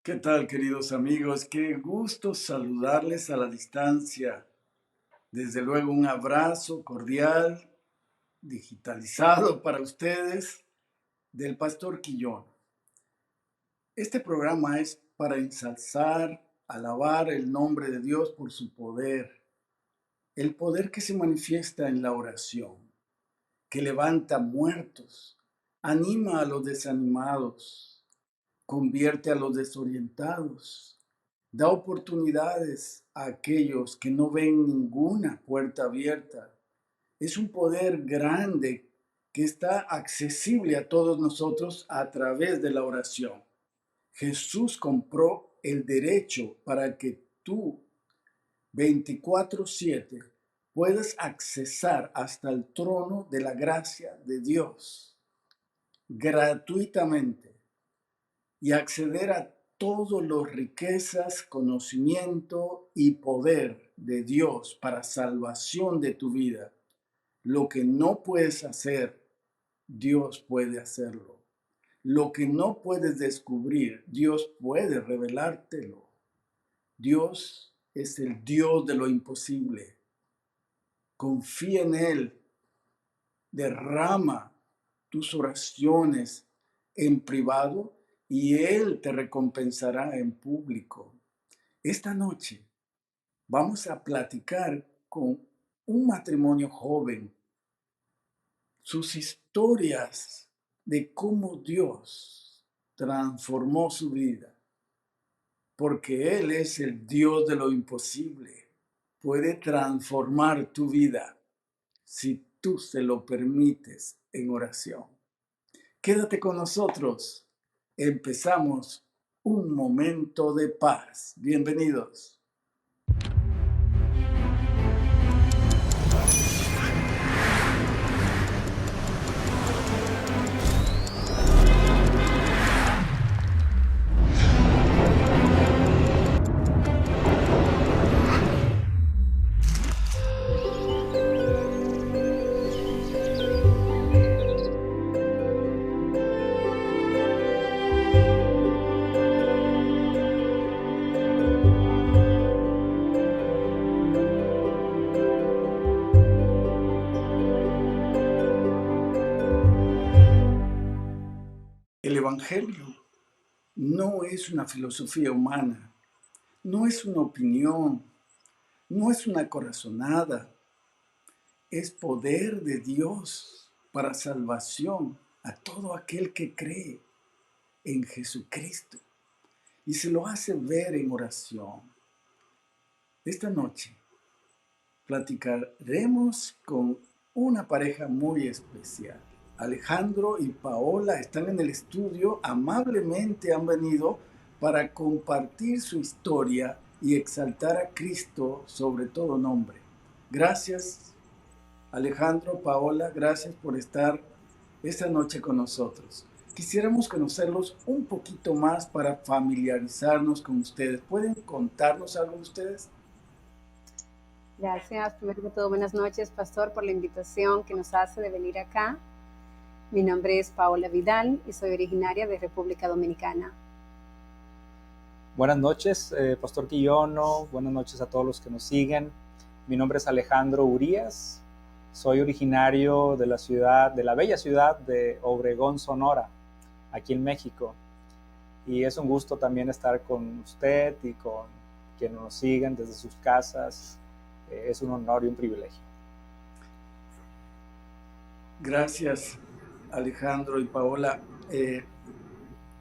¿Qué tal, queridos amigos? Qué gusto saludarles a la distancia. Desde luego, un abrazo cordial, digitalizado para ustedes, del Pastor Quillón. Este programa es para ensalzar, alabar el nombre de Dios por su poder, el poder que se manifiesta en la oración, que levanta muertos, anima a los desanimados, convierte a los desorientados, da oportunidades a aquellos que no ven ninguna puerta abierta. Es un poder grande que está accesible a todos nosotros a través de la oración. Jesús compró el derecho para que tú 24/7 puedas accesar hasta el trono de la gracia de Dios gratuitamente y acceder a todas las riquezas, conocimiento y poder de Dios para salvación de tu vida. Lo que no puedes hacer, Dios puede hacerlo. Lo que no puedes descubrir, Dios puede revelártelo. Dios es el Dios de lo imposible. Confía en Él. Derrama tus oraciones en privado y Él te recompensará en público. Esta noche vamos a platicar con un matrimonio joven, sus historias de cómo Dios transformó su vida, porque Él es el Dios de lo imposible. Puede transformar tu vida si tú se lo permites en oración. Quédate con nosotros. Empezamos un momento de paz. Bienvenidos. El Evangelio no es una filosofía humana, no es una opinión, no es una corazonada, es poder de Dios para salvación a todo aquel que cree en Jesucristo y se lo hace ver en oración. Esta noche platicaremos con una pareja muy especial. Alejandro y Paola están en el estudio, amablemente han venido para compartir su historia y exaltar a Cristo sobre todo nombre. Gracias, Alejandro, Paola, gracias por estar esta noche con nosotros. Quisiéramos conocerlos un poquito más para familiarizarnos con ustedes. ¿Pueden contarnos algo de ustedes? Gracias, primero que todo, buenas noches, Pastor, por la invitación que nos hace de venir acá. Mi nombre es Paola Vidal y soy originaria de República Dominicana. Buenas noches, Pastor Quillono, buenas noches a todos los que nos siguen. Mi nombre es Alejandro Urías, soy originario de la bella ciudad de Obregón, Sonora, aquí en México. Y es un gusto también estar con usted y con quienes nos siguen desde sus casas. Es un honor y un privilegio. Gracias, Alejandro y Paola.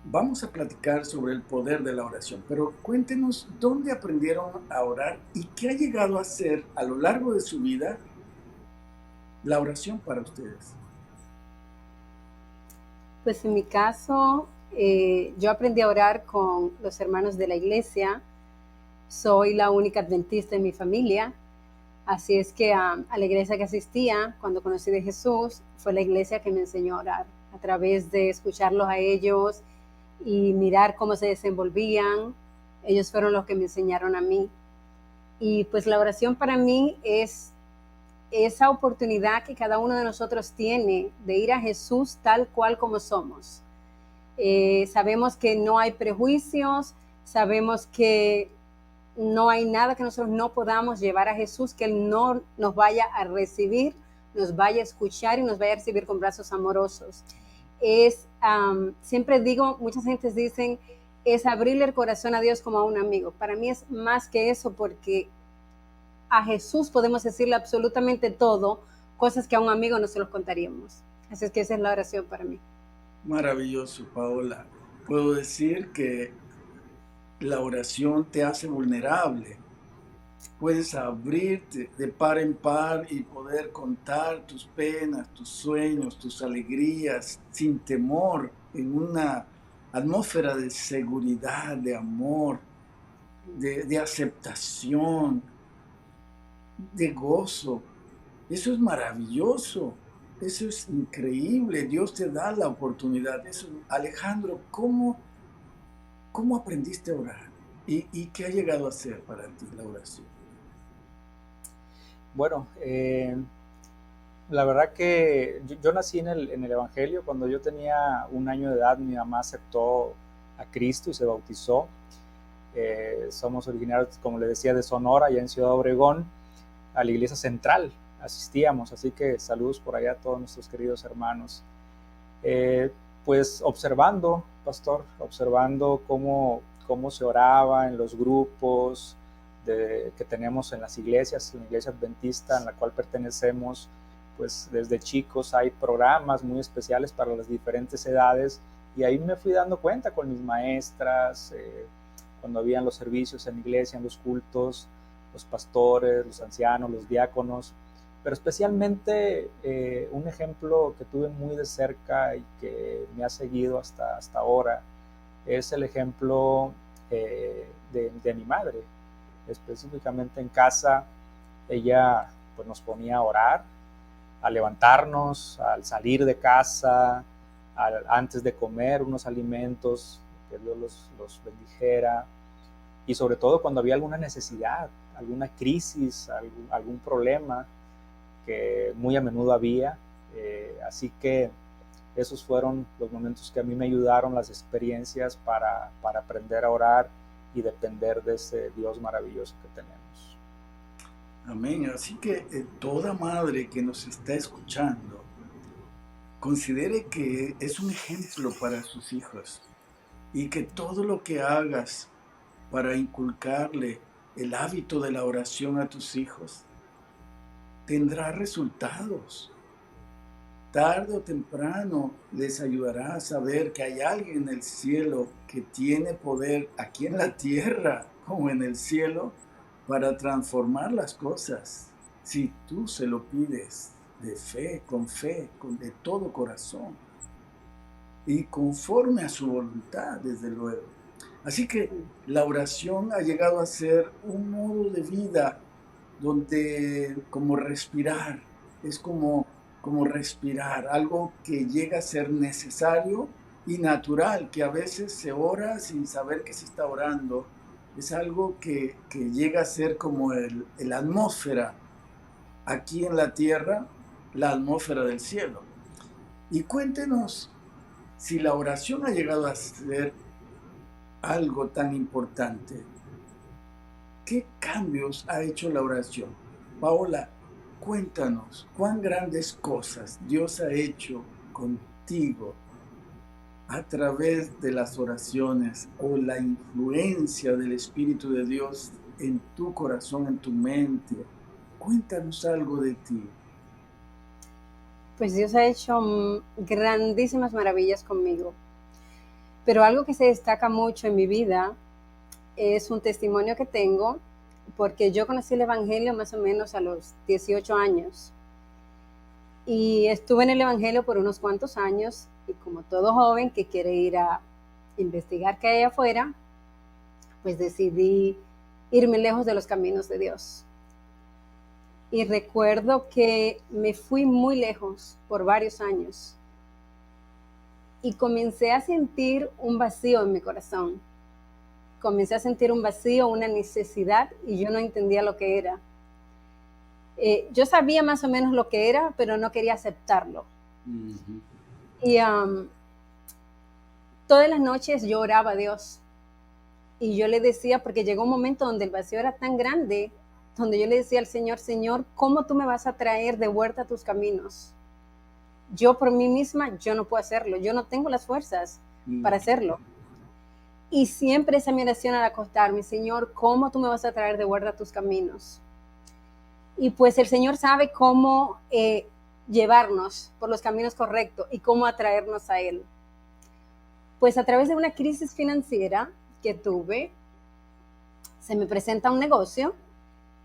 Vamos a platicar sobre el poder de la oración, pero cuéntenos dónde aprendieron a orar y qué ha llegado a ser a lo largo de su vida la oración para ustedes. Pues en mi caso, yo aprendí a orar con los hermanos de la iglesia. Soy la única adventista en mi familia, así es que a la iglesia que asistía cuando conocí de Jesús fue la iglesia que me enseñó a orar, a través de escucharlos a ellos y mirar cómo se desenvolvían. Ellos fueron los que me enseñaron a mí. Y pues la oración para mí es esa oportunidad que cada uno de nosotros tiene de ir a Jesús tal cual como somos. Sabemos que no hay prejuicios, Sabemos que no hay nada que nosotros no podamos llevar a Jesús, que Él no nos vaya a recibir, nos vaya a escuchar y nos vaya a recibir con brazos amorosos. Siempre digo, muchas gentes dicen, es abrirle el corazón a Dios como a un amigo. Para mí es más que eso, porque a Jesús podemos decirle absolutamente todo, cosas que a un amigo no se los contaríamos. Así es que esa es la oración para mí. Maravilloso, Paola. Puedo decir que la oración te hace vulnerable. Puedes abrirte de par en par y poder contar tus penas, tus sueños, tus alegrías, sin temor, en una atmósfera de seguridad, de amor, de aceptación, de gozo. Eso es maravilloso. Eso es increíble. Dios te da la oportunidad. Alejandro, ¿cómo aprendiste a orar? ¿Y qué ha llegado a ser para ti la oración? Bueno, la verdad que yo nací en el Evangelio. Cuando yo tenía 1 año de edad, mi mamá aceptó a Cristo y se bautizó. Somos originarios, como le decía, de Sonora, allá en Ciudad Obregón, a la iglesia central asistíamos, así que saludos por allá a todos nuestros queridos hermanos. Pues observando, pastor, observando cómo se oraba en los grupos que tenemos en las iglesias, en la iglesia adventista en la cual pertenecemos, pues desde chicos hay programas muy especiales para las diferentes edades, y ahí me fui dando cuenta con mis maestras, cuando habían los servicios en la iglesia, en los cultos, los pastores, los ancianos, los diáconos, pero especialmente un ejemplo que tuve muy de cerca y que me ha seguido hasta ahora es el ejemplo de mi madre. Específicamente en casa, ella pues nos ponía a orar, a levantarnos, al salir de casa, antes de comer unos alimentos, que Dios los bendijera, y sobre todo cuando había alguna necesidad, alguna crisis, algún problema, que muy a menudo había. Así que esos fueron los momentos que a mí me ayudaron, las experiencias para aprender a orar y depender de ese Dios maravilloso que tenemos. Amén. Así que toda madre que nos está escuchando, considere que es un ejemplo para sus hijos, y que todo lo que hagas para inculcarle el hábito de la oración a tus hijos tendrá resultados. Tarde o temprano les ayudará a saber que hay alguien en el cielo que tiene poder aquí en la tierra como en el cielo para transformar las cosas, si tú se lo pides de fe, de todo corazón y conforme a su voluntad, desde luego. Así que la oración ha llegado a ser un modo de vida donde, como respirar, es como respirar, algo que llega a ser necesario y natural, que a veces se ora sin saber que se está orando. Es algo que llega a ser como la atmósfera aquí en la tierra, la atmósfera del cielo. Y cuéntenos, si la oración ha llegado a ser algo tan importante, ¿qué cambios ha hecho la oración? Paola, cuéntanos, ¿cuán grandes cosas Dios ha hecho contigo a través de las oraciones, o la influencia del Espíritu de Dios en tu corazón, en tu mente? Cuéntanos algo de ti. Pues Dios ha hecho grandísimas maravillas conmigo. Pero algo que se destaca mucho en mi vida es un testimonio que tengo, porque yo conocí el Evangelio más o menos a los 18 años. Y estuve en el Evangelio por unos cuantos años, y como todo joven que quiere ir a investigar qué hay afuera, pues decidí irme lejos de los caminos de Dios. Y recuerdo que me fui muy lejos por varios años y comencé a sentir un vacío en mi corazón. Comencé a sentir un vacío, una necesidad, y yo no entendía lo que era. Yo sabía más o menos lo que era, pero no quería aceptarlo. Uh-huh. Y todas las noches yo oraba a Dios. Y yo le decía, porque llegó un momento donde el vacío era tan grande, donde yo le decía al Señor, Señor, ¿cómo tú me vas a traer de vuelta a tus caminos? Yo por mí misma, yo no puedo hacerlo, yo no tengo las fuerzas para hacerlo. Y siempre esa mi oración al acostarme, Señor, ¿cómo tú me vas a traer de vuelta a tus caminos? Y pues el Señor sabe cómo llevarnos por los caminos correctos y cómo atraernos a Él. Pues a través de una crisis financiera que tuve, se me presenta un negocio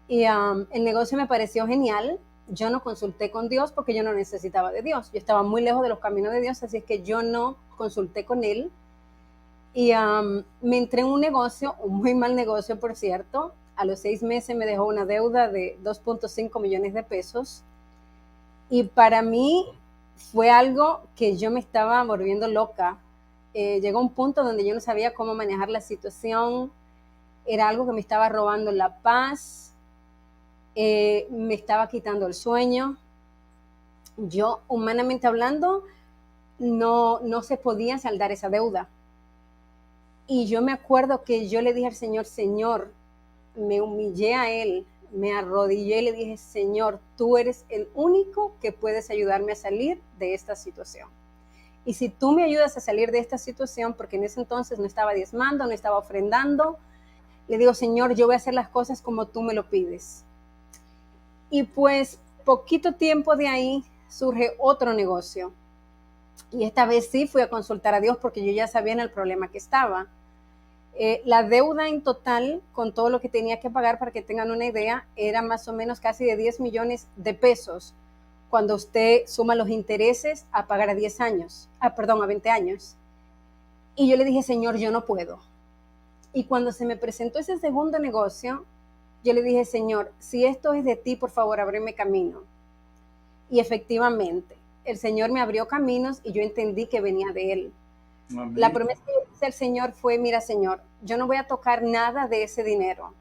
y el negocio me pareció genial. Yo no consulté con Dios porque yo no necesitaba de Dios. Yo estaba muy lejos de los caminos de Dios, así es que yo no consulté con Él. Y me entré en un negocio, un muy mal negocio, por cierto. A los 6 meses me dejó una deuda de 2.5 millones de pesos. Y para mí fue algo que yo me estaba volviendo loca. Llegó un punto donde yo no sabía cómo manejar la situación. Era algo que me estaba robando la paz. Me estaba quitando el sueño. Yo, humanamente hablando, no se podía saldar esa deuda. Y yo me acuerdo que yo le dije al Señor, Señor, me humillé a Él, me arrodillé y le dije, Señor, tú eres el único que puedes ayudarme a salir de esta situación. Y si tú me ayudas a salir de esta situación, porque en ese entonces no estaba diezmando, no estaba ofrendando, le digo, Señor, yo voy a hacer las cosas como tú me lo pides. Y pues poquito tiempo de ahí surge otro negocio. Y esta vez sí fui a consultar a Dios porque yo ya sabía en el problema que estaba. La deuda en total, con todo lo que tenía que pagar, para que tengan una idea, era más o menos casi de 10 millones de pesos cuando usted suma los intereses a pagar a 10 años, a 20 años. Y yo le dije, Señor, yo no puedo. Y cuando se me presentó ese segundo negocio, yo le dije, Señor, si esto es de ti, por favor, ábreme camino. Y efectivamente, el Señor me abrió caminos y yo entendí que venía de Él. Amén. La promesa que hice al Señor fue, mira, Señor, yo no voy a tocar nada de ese dinero.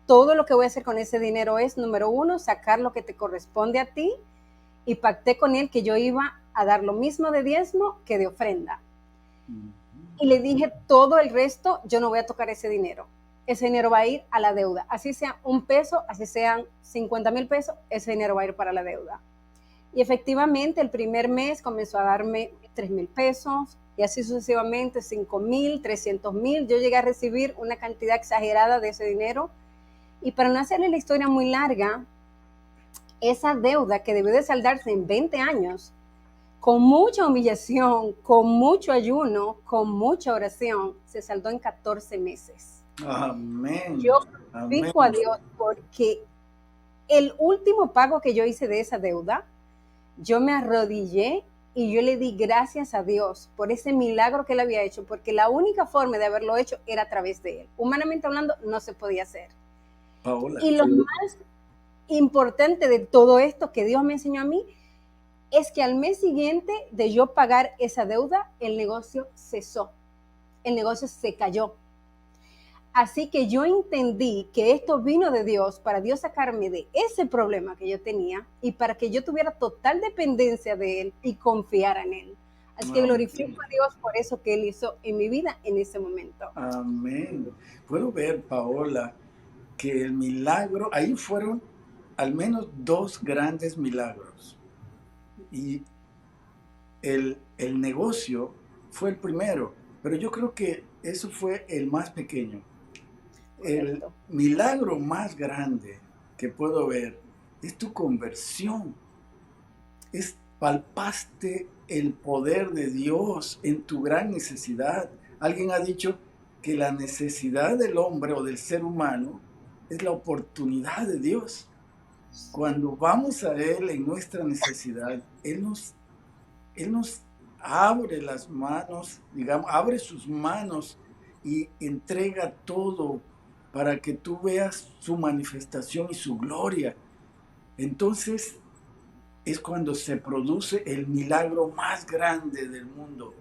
Todo lo que voy a hacer con ese dinero es, número 1, sacar lo que te corresponde a ti, y pacté con Él que yo iba a dar lo mismo de diezmo que de ofrenda. Y le dije, todo el resto, yo no voy a tocar ese dinero. Ese dinero va a ir a la deuda. Así sea un peso, así sean 50,000 pesos, ese dinero va a ir para la deuda. Y efectivamente, el primer mes comenzó a darme 3,000 pesos, y así sucesivamente, 5,000, 300,000. Yo llegué a recibir una cantidad exagerada de ese dinero. Y para no hacerle la historia muy larga, esa deuda que debió de saldarse en 20 años, con mucha humillación, con mucho ayuno, con mucha oración, se saldó en 14 meses. Amén. Yo glorifico a Dios porque el último pago que yo hice de esa deuda, yo me arrodillé y yo le di gracias a Dios por ese milagro que Él había hecho, porque la única forma de haberlo hecho era a través de Él. Humanamente hablando, no se podía hacer. Paola. Y lo más importante de todo esto que Dios me enseñó a mí es que al mes siguiente de yo pagar esa deuda, el negocio cesó, el negocio se cayó. Así que yo entendí que esto vino de Dios para Dios sacarme de ese problema que yo tenía y para que yo tuviera total dependencia de Él y confiara en Él. Así que glorifico a Dios por eso que Él hizo en mi vida en ese momento. Amén. Puedo ver, Paola, que el milagro, ahí fueron al menos 2 grandes milagros. Y el negocio fue el primero, pero yo creo que eso fue el más pequeño. El milagro más grande que puedo ver es tu conversión. Palpaste el poder de Dios en tu gran necesidad. Alguien ha dicho que la necesidad del hombre o del ser humano es la oportunidad de Dios. Cuando vamos a Él en nuestra necesidad, Él nos abre las manos, digamos, abre sus manos y entrega todo para que tú veas su manifestación y su gloria. Entonces es cuando se produce el milagro más grande del mundo.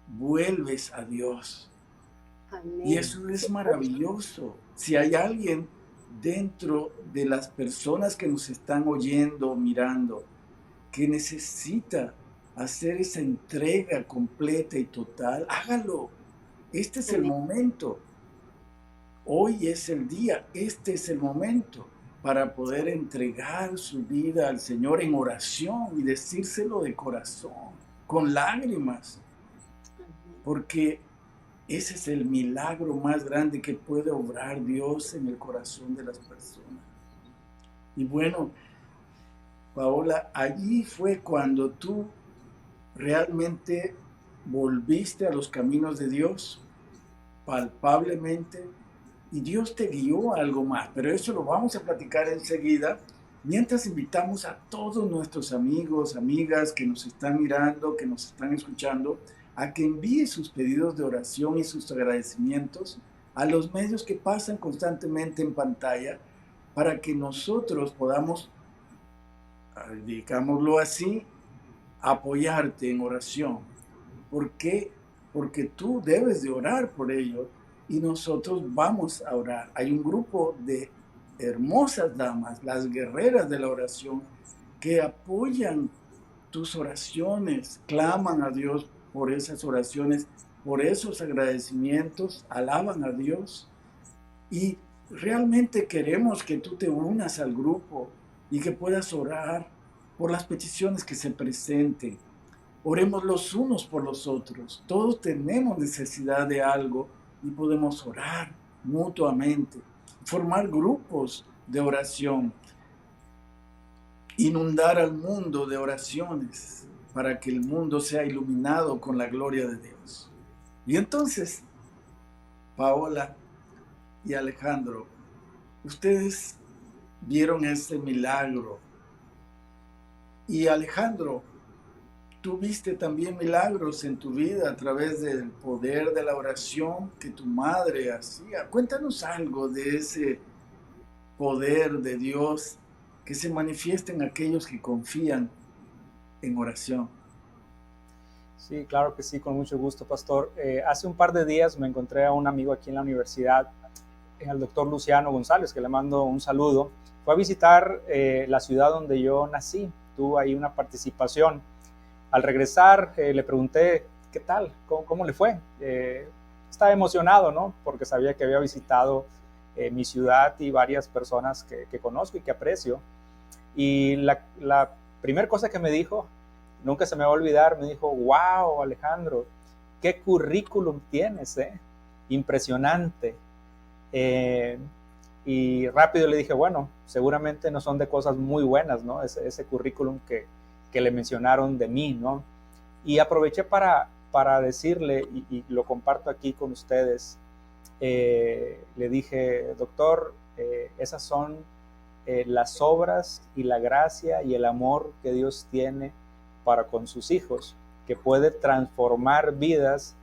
Vuelves a Dios. Amén. Y eso es maravilloso. Si hay alguien dentro de las personas que nos están oyendo, mirando, que necesita hacer esa entrega completa y total, hágalo. Este es el momento. Hoy es el día, este es el momento para poder entregar su vida al Señor en oración y decírselo de corazón, con lágrimas, porque ese es el milagro más grande que puede obrar Dios en el corazón de las personas. Y bueno, Paola, allí fue cuando tú realmente volviste a los caminos de Dios, palpablemente, y Dios te guió a algo más, pero eso lo vamos a platicar enseguida, mientras invitamos a todos nuestros amigos, amigas que nos están mirando, que nos están escuchando, a que envíe sus pedidos de oración y sus agradecimientos a los medios que pasan constantemente en pantalla, para que nosotros podamos, digámoslo así, apoyarte en oración. ¿Por qué? Porque tú debes de orar por ellos y nosotros vamos a orar. Hay un grupo de hermosas damas, las guerreras de la oración, que apoyan tus oraciones, claman a Dios por esas oraciones, por esos agradecimientos, alaban a Dios. Y realmente queremos que tú te unas al grupo y que puedas orar por las peticiones que se presenten. Oremos los unos por los otros. Todos tenemos necesidad de algo y podemos orar mutuamente, formar grupos de oración, inundar al mundo de oraciones para que el mundo sea iluminado con la gloria de Dios. Y entonces, Paola y Alejandro, ustedes vieron ese milagro. Y Alejandro, tú viste también milagros en tu vida a través del poder de la oración que tu madre hacía. Cuéntanos algo de ese poder de Dios que se manifiesta en aquellos que confían en oración. Sí, claro que sí, con mucho gusto, pastor. Hace un par de días me encontré a un amigo aquí en la universidad, el doctor Luciano González, que le mando un saludo. Fue a visitar la ciudad donde yo nací, tuvo ahí una participación. Al regresar le pregunté, ¿qué tal? ¿Cómo le fue? Estaba emocionado, ¿no? Porque sabía que había visitado mi ciudad y varias personas que conozco y que aprecio. Y la primera cosa que me dijo, nunca se me va a olvidar, me dijo, wow, Alejandro, qué currículum tienes, impresionante. Y rápido le dije, bueno, seguramente no son de cosas muy buenas, ¿no? Ese currículum que le mencionaron de mí, ¿no? Y aproveché para decirle, y lo comparto aquí con ustedes, le dije, doctor, esas son las obras y la gracia y el amor que Dios tiene para con sus hijos, que puede transformar vidas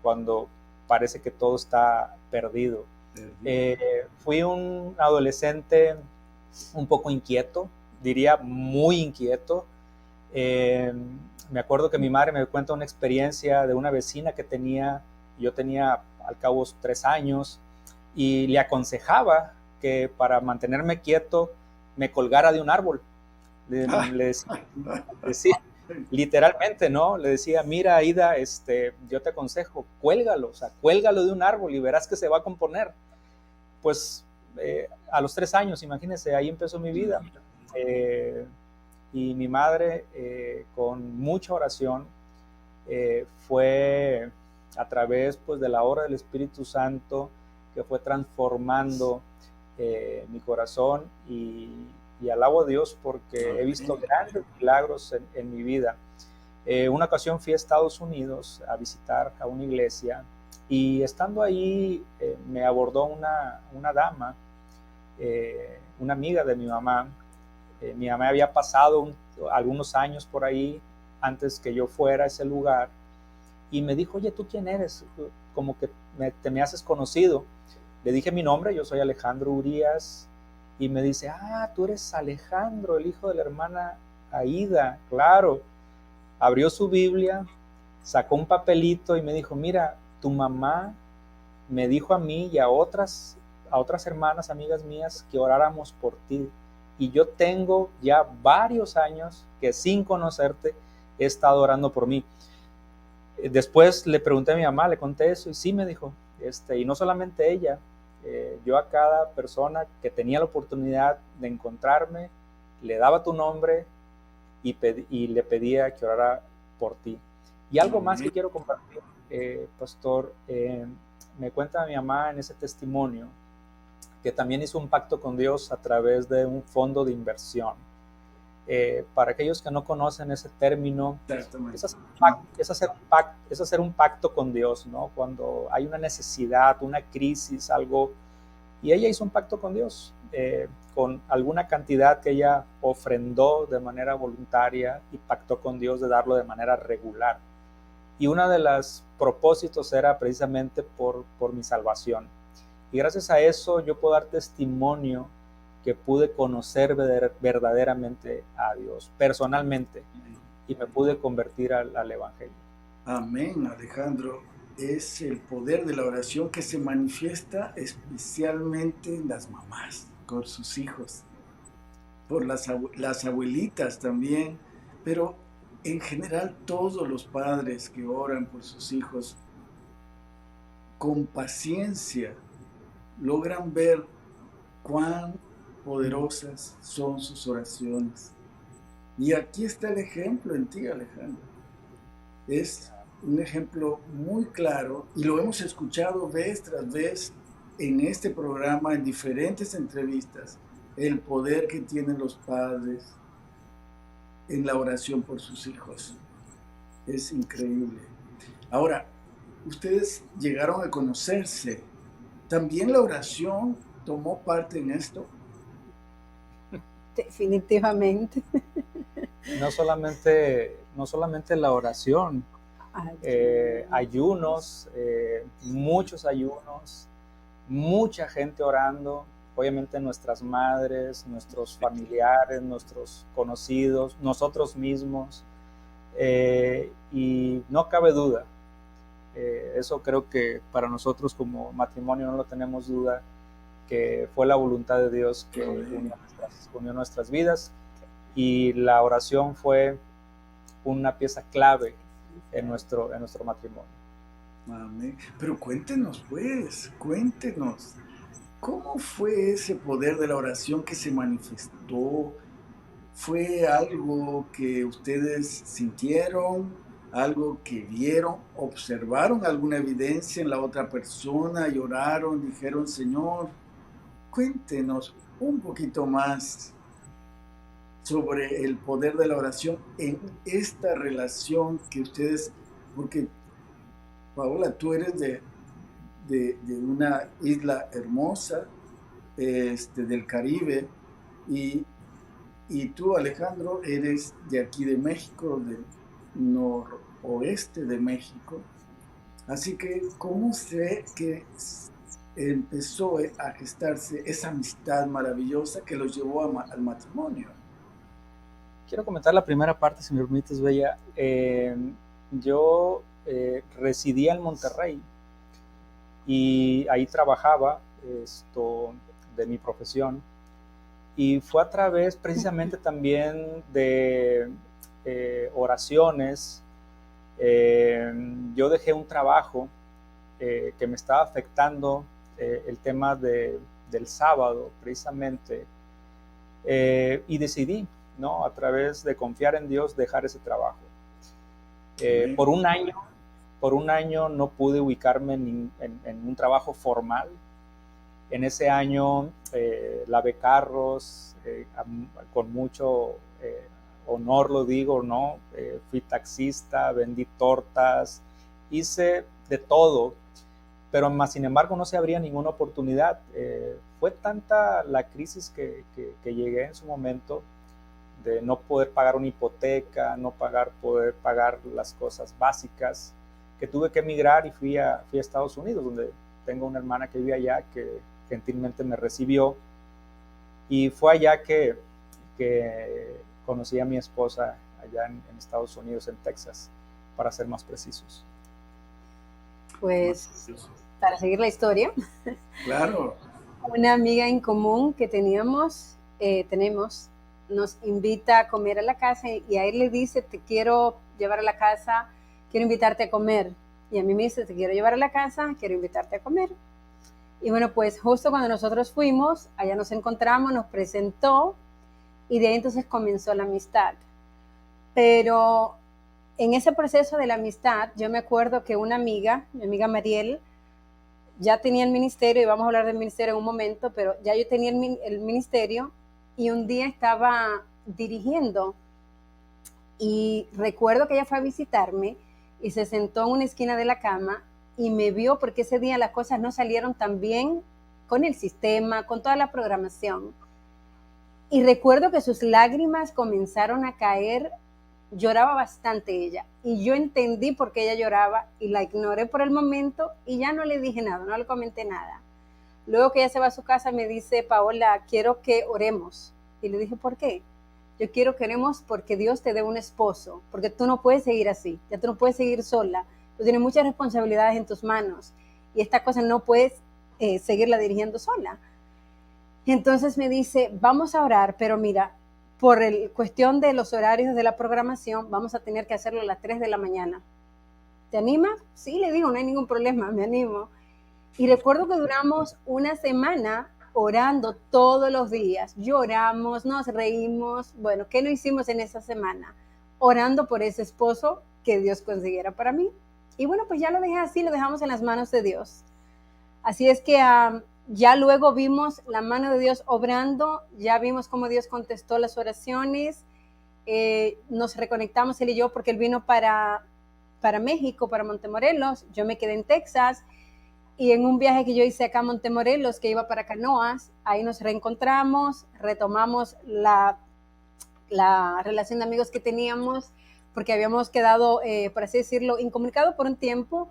cuando parece que todo está perdido. Fui un adolescente un poco inquieto, diría muy inquieto. Me acuerdo que mi madre me cuenta una experiencia de una vecina que yo tenía al cabo 3 años, y le aconsejaba que para mantenerme quieto me colgara de un árbol. Le decía, literalmente, ¿no? Le decía, mira, Aida, yo te aconsejo, cuélgalo, o sea, cuélgalo de un árbol y verás que se va a componer. Pues a los 3 años, imagínense, ahí empezó mi vida. Y mi madre, con mucha oración, fue a través pues, de la obra del Espíritu Santo que fue transformando mi corazón, y alabo a Dios porque he visto grandes milagros en mi vida. Una ocasión fui a Estados Unidos a visitar a una iglesia, y estando ahí me abordó una dama, una amiga de mi mamá. Mi mamá había pasado algunos años por ahí antes que yo fuera a ese lugar, y me dijo, oye, ¿tú quién eres? Como que te me haces conocido. Le dije mi nombre, yo soy Alejandro Urías, y me dice, tú eres Alejandro, el hijo de la hermana Aida. Claro. Abrió su Biblia, sacó un papelito y me dijo, mira, tu mamá me dijo a mí y a otras hermanas, amigas mías, que oráramos por ti. Y yo tengo ya varios años que sin conocerte he estado orando por mí. Después le pregunté a mi mamá, le conté eso, y sí me dijo, y no solamente ella, Yo a cada persona que tenía la oportunidad de encontrarme, le daba tu nombre y le pedía que orara por ti. Y algo más que quiero compartir, pastor, me cuenta mi mamá en ese testimonio que también hizo un pacto con Dios a través de un fondo de inversión. Para aquellos que no conocen ese término, es hacer un pacto con Dios, ¿no? Cuando hay una necesidad, una crisis, algo, y ella hizo un pacto con Dios, con alguna cantidad que ella ofrendó de manera voluntaria y pactó con Dios de darlo de manera regular. Y uno de los propósitos era precisamente por mi salvación. Y gracias a eso yo puedo dar testimonio que pude conocer verdaderamente a Dios personalmente y me pude convertir al Evangelio. Amén, Alejandro. Es el poder de la oración que se manifiesta especialmente en las mamás, con sus hijos, por las abuelitas también, pero en general todos los padres que oran por sus hijos con paciencia logran ver cuán poderosas son sus oraciones. Y aquí está el ejemplo en ti, Alejandro. Es un ejemplo muy claro y lo hemos escuchado vez tras vez en este programa, en diferentes entrevistas, el poder que tienen los padres en la oración por sus hijos. Es increíble. Ahora, ustedes llegaron a conocerse. ¿También la oración tomó parte en esto? Definitivamente. No solamente la oración, ayunos, muchos ayunos, mucha gente orando, obviamente nuestras madres, nuestros familiares, nuestros conocidos, nosotros mismos, y no cabe duda, eso creo que para nosotros como matrimonio no lo tenemos duda, que fue la voluntad de Dios que unió nuestras vidas, y la oración fue una pieza clave en nuestro matrimonio. Amén. Pero cuéntenos pues, cuéntenos, ¿cómo fue ese poder de la oración que se manifestó? ¿Fue algo que ustedes sintieron, algo que vieron, observaron alguna evidencia en la otra persona y oraron, dijeron, Señor, cuéntenos un poquito más sobre el poder de la oración en esta relación que ustedes, porque Paola, tú eres de una isla hermosa del Caribe y tú, Alejandro, eres de aquí de México, del noroeste de México. Así que, ¿cómo sé que empezó a gestarse esa amistad maravillosa que los llevó al matrimonio? Quiero comentar la primera parte, si me permites, Bella. Yo residía en Monterrey y ahí trabajaba de mi profesión, y fue a través precisamente también de oraciones. Yo dejé un trabajo que me estaba afectando, el tema del sábado precisamente, y decidí, ¿no?, a través de confiar en Dios, dejar ese trabajo. Por un año no pude ubicarme en un trabajo formal. En ese año lavé carros, con mucho honor lo digo, ¿no? Fui taxista, vendí tortas, hice de todo, pero más sin embargo no se abría ninguna oportunidad. Fue tanta la crisis que llegué en su momento, de no poder pagar una hipoteca, no poder pagar las cosas básicas, que tuve que emigrar y fui a Estados Unidos, donde tengo una hermana que vive allá, que gentilmente me recibió, y fue allá que conocí a mi esposa allá en Estados Unidos, en Texas, para ser más precisos. Pues, para seguir la historia, claro, una amiga en común que tenemos nos invita a comer a la casa, y a él le dice, te quiero llevar a la casa, quiero invitarte a comer. Y a mí me dice, te quiero llevar a la casa, quiero invitarte a comer. Y bueno, pues justo cuando nosotros fuimos, allá nos encontramos, nos presentó y de ahí entonces comenzó la amistad. Pero en ese proceso de la amistad, yo me acuerdo que una amiga, mi amiga Mariel, ya tenía el ministerio, y vamos a hablar del ministerio en un momento, pero ya yo tenía el ministerio y un día estaba dirigiendo y recuerdo que ella fue a visitarme y se sentó en una esquina de la cama y me vio porque ese día las cosas no salieron tan bien con el sistema, con toda la programación. Y recuerdo que sus lágrimas comenzaron a caer, lloraba bastante ella y yo entendí por qué ella lloraba y la ignoré por el momento y ya no le dije nada, no le comenté nada. Luego que ella se va a su casa me dice, Paola, quiero que oremos. Y le dije, ¿por qué? Yo quiero que oremos porque Dios te dé un esposo, porque tú no puedes seguir así, ya tú no puedes seguir sola, tú tienes muchas responsabilidades en tus manos y esta cosa no puedes seguirla dirigiendo sola. Y entonces me dice, vamos a orar, pero mira, por cuestión de los horarios de la programación, vamos a tener que hacerlo a las 3 de la mañana. ¿Te animas? Sí, le digo, no hay ningún problema, me animo. Y recuerdo que duramos una semana orando todos los días. Lloramos, nos reímos. Bueno, ¿qué no hicimos en esa semana? Orando por ese esposo que Dios consiguiera para mí. Y bueno, pues ya lo dejé así, lo dejamos en las manos de Dios. Así es que ya luego vimos la mano de Dios obrando, ya vimos cómo Dios contestó las oraciones, nos reconectamos él y yo porque él vino para México, para Montemorelos, yo me quedé en Texas y en un viaje que yo hice acá a Montemorelos, que iba para Canoas, ahí nos reencontramos, retomamos la relación de amigos que teníamos porque habíamos quedado, por así decirlo, incomunicados por un tiempo.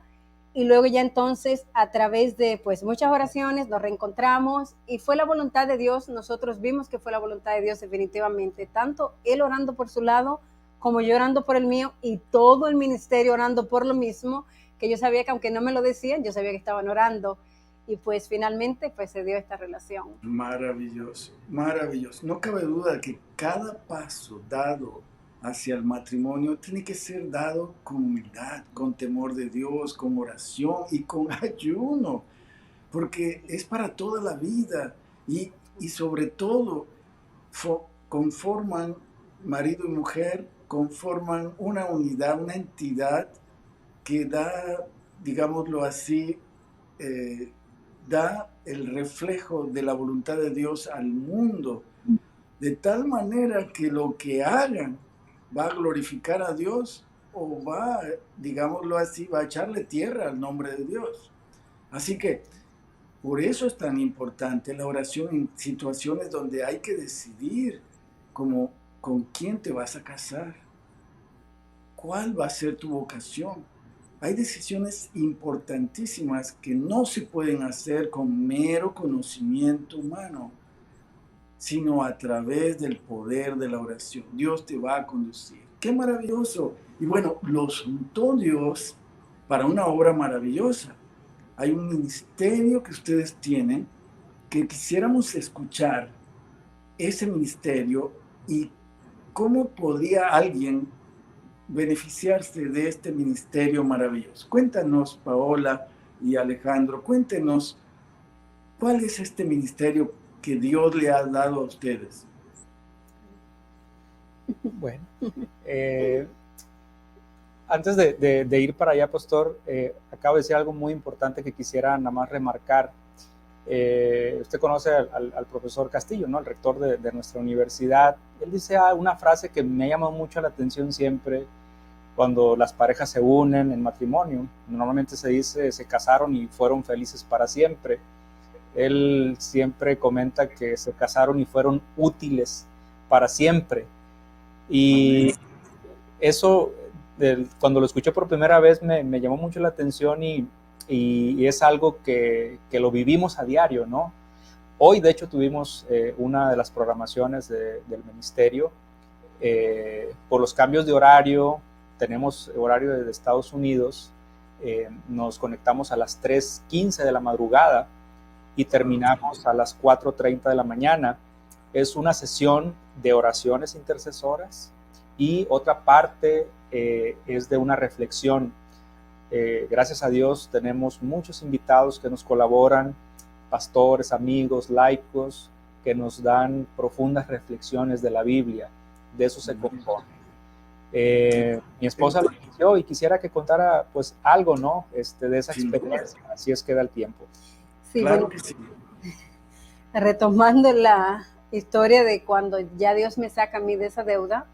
Y luego ya entonces a través de pues muchas oraciones nos reencontramos y fue la voluntad de Dios, nosotros vimos que fue la voluntad de Dios definitivamente, tanto él orando por su lado como yo orando por el mío y todo el ministerio orando por lo mismo, que yo sabía que aunque no me lo decían, yo sabía que estaban orando y pues finalmente pues se dio esta relación. Maravilloso, maravilloso. No cabe duda que cada paso dado hacia el matrimonio tiene que ser dado con humildad, con temor de Dios, con oración y con ayuno, porque es para toda la vida y sobre todo conforman marido y mujer, conforman una unidad, una entidad que da, digámoslo así, da el reflejo de la voluntad de Dios al mundo, de tal manera que lo que hagan va a glorificar a Dios o va, digámoslo así, va a echarle tierra al nombre de Dios. Así que por eso es tan importante la oración en situaciones donde hay que decidir como con quién te vas a casar, cuál va a ser tu vocación. Hay decisiones importantísimas que no se pueden hacer con mero conocimiento humano, sino a través del poder de la oración. Dios te va a conducir. ¡Qué maravilloso! Y bueno, los juntó Dios para una obra maravillosa. Hay un ministerio que ustedes tienen que quisiéramos escuchar ese ministerio y cómo podría alguien beneficiarse de este ministerio maravilloso. Cuéntanos, Paola y Alejandro, cuéntenos cuál es este ministerio que Dios le ha dado a ustedes. Bueno, antes de ir para allá, pastor, acabo de decir algo muy importante que quisiera nada más remarcar. Usted conoce al profesor Castillo, ¿no? El rector de nuestra universidad. Él dice una frase que me ha llamado mucho la atención siempre cuando las parejas se unen en matrimonio. Normalmente se dice, se casaron y fueron felices para siempre. Él siempre comenta que se casaron y fueron útiles para siempre. Y eso, cuando lo escuché por primera vez, me llamó mucho la atención y es algo que lo vivimos a diario, ¿no? Hoy, de hecho, tuvimos una de las programaciones del ministerio. Por los cambios de horario, tenemos horario desde Estados Unidos, nos conectamos a las 3:15 de la madrugada y terminamos a las 4:30 de la mañana. Es una sesión de oraciones intercesoras y otra parte es de una reflexión. Gracias a Dios tenemos muchos invitados que nos colaboran pastores, amigos, laicos, que nos dan profundas reflexiones de la Biblia. De eso se compone. Mi esposa lo inició y quisiera que contara pues algo, ¿no? De esa experiencia, así es que da el tiempo. Sí, Claro bueno, que sí. retomando la historia de cuando ya Dios me saca a mí de esa deuda,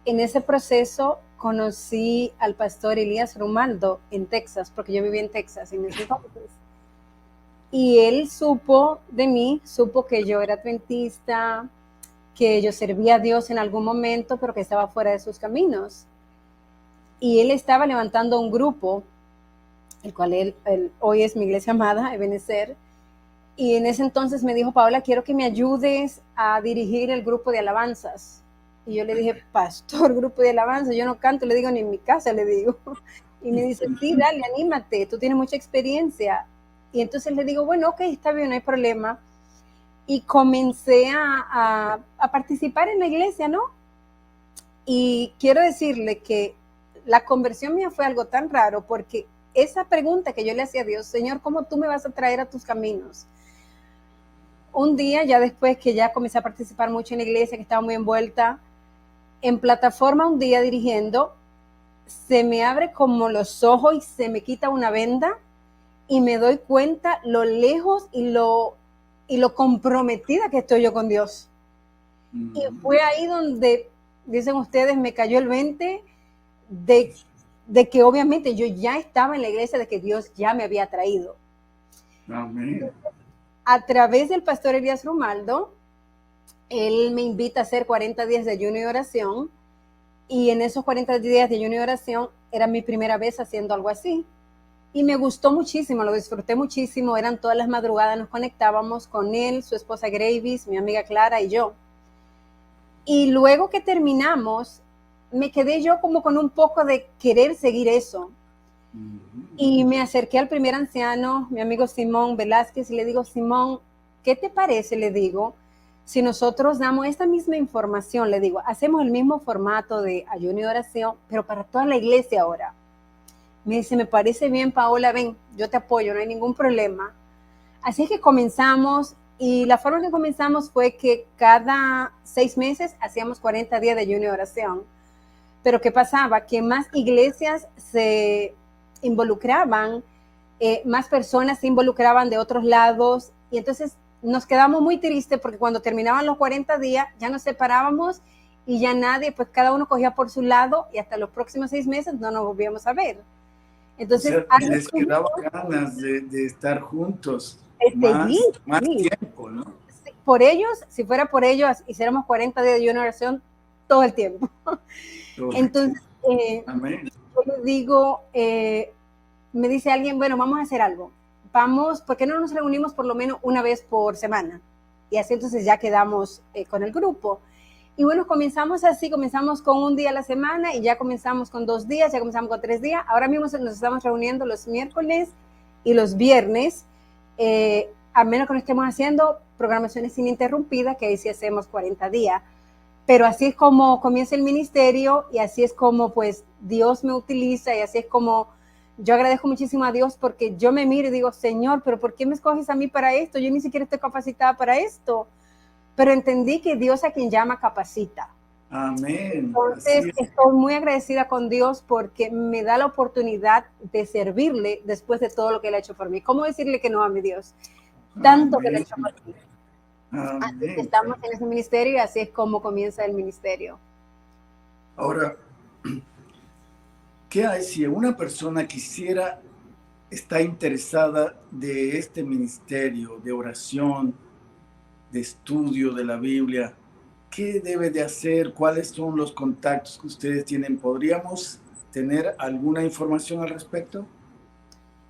en ese proceso conocí al pastor Elías Rumaldo en Texas, porque yo vivía en Texas en ese entonces. Y él supo de mí, supo que yo era adventista, que yo servía a Dios en algún momento, pero que estaba fuera de sus caminos. Y él estaba levantando un grupo, el cual él hoy es mi iglesia amada, Ebenezer. Y en ese entonces me dijo, Paola, quiero que me ayudes a dirigir el grupo de alabanzas. Y yo le dije, pastor, grupo de alabanzas, yo no canto, le digo, ni en mi casa, le digo. Y me dice, sí, dale, anímate, tú tienes mucha experiencia. Y entonces le digo, bueno, ok, está bien, no hay problema. Y comencé a participar en la iglesia, ¿no? Y quiero decirle que la conversión mía fue algo tan raro, porque esa pregunta que yo le hacía a Dios, Señor, ¿cómo tú me vas a traer a tus caminos? Un día, ya después que ya comencé a participar mucho en la iglesia, que estaba muy envuelta, en plataforma un día dirigiendo, se me abre como los ojos y se me quita una venda y me doy cuenta lo lejos y lo comprometida que estoy yo con Dios. Y fue ahí donde, dicen ustedes, me cayó el 20 de que obviamente yo ya estaba en la iglesia, de que Dios ya me había traído. Amén. A través del pastor Elías Rumaldo, él me invita a hacer 40 días de ayuno y oración, y en esos 40 días de ayuno y oración era mi primera vez haciendo algo así. Y me gustó muchísimo, lo disfruté muchísimo, eran todas las madrugadas, nos conectábamos con él, su esposa Gravis, mi amiga Clara y yo. Y luego que terminamos, me quedé yo como con un poco de querer seguir eso. Y me acerqué al primer anciano, mi amigo Simón Velázquez, y le digo, Simón, ¿qué te parece? Le digo, si nosotros damos esta misma información, le digo, hacemos el mismo formato de ayuno y oración, pero para toda la iglesia ahora. Me dice, me parece bien, Paola, ven, yo te apoyo, no hay ningún problema. Así que comenzamos, y la forma que comenzamos fue que cada 6 meses hacíamos 40 días de ayuno y oración. Pero ¿qué pasaba? Que más iglesias se involucraban, más personas se involucraban de otros lados, y entonces nos quedamos muy tristes porque cuando terminaban los 40 días ya nos separábamos y ya nadie, pues cada uno cogía por su lado y hasta los próximos 6 meses no nos volvíamos a ver. Entonces, o sea, les quedaba ganas de estar juntos más tiempo, ¿no? Por ellos, si fuera por ellos, hiciéramos 40 días de oración todo el tiempo. Entonces, yo les digo, me dice alguien, bueno, vamos a hacer algo. Vamos, ¿por qué no nos reunimos por lo menos una vez por semana? Y así entonces ya quedamos con el grupo. Y bueno, comenzamos así, comenzamos con un día a la semana y ya comenzamos con 2 días, ya comenzamos con 3 días. Ahora mismo nos estamos reuniendo los miércoles y los viernes, a menos que no estemos haciendo programaciones ininterrumpidas, que ahí sí hacemos 40 días. Pero así es como comienza el ministerio y así es como pues Dios me utiliza y así es como yo agradezco muchísimo a Dios, porque yo me miro y digo, Señor, pero ¿por qué me escoges a mí para esto? Yo ni siquiera estoy capacitada para esto. Pero entendí que Dios a quien llama capacita. Amén. Entonces estoy muy agradecida con Dios porque me da la oportunidad de servirle después de todo lo que Él ha hecho por mí. ¿Cómo decirle que no a mi Dios? Tanto que Él ha hecho por mí. Así que estamos en ese ministerio y así es como comienza el ministerio. Ahora, ¿qué hay si una persona está interesada de este ministerio de oración, de estudio de la Biblia? ¿Qué debe de hacer? ¿Cuáles son los contactos que ustedes tienen? ¿Podríamos tener alguna información al respecto?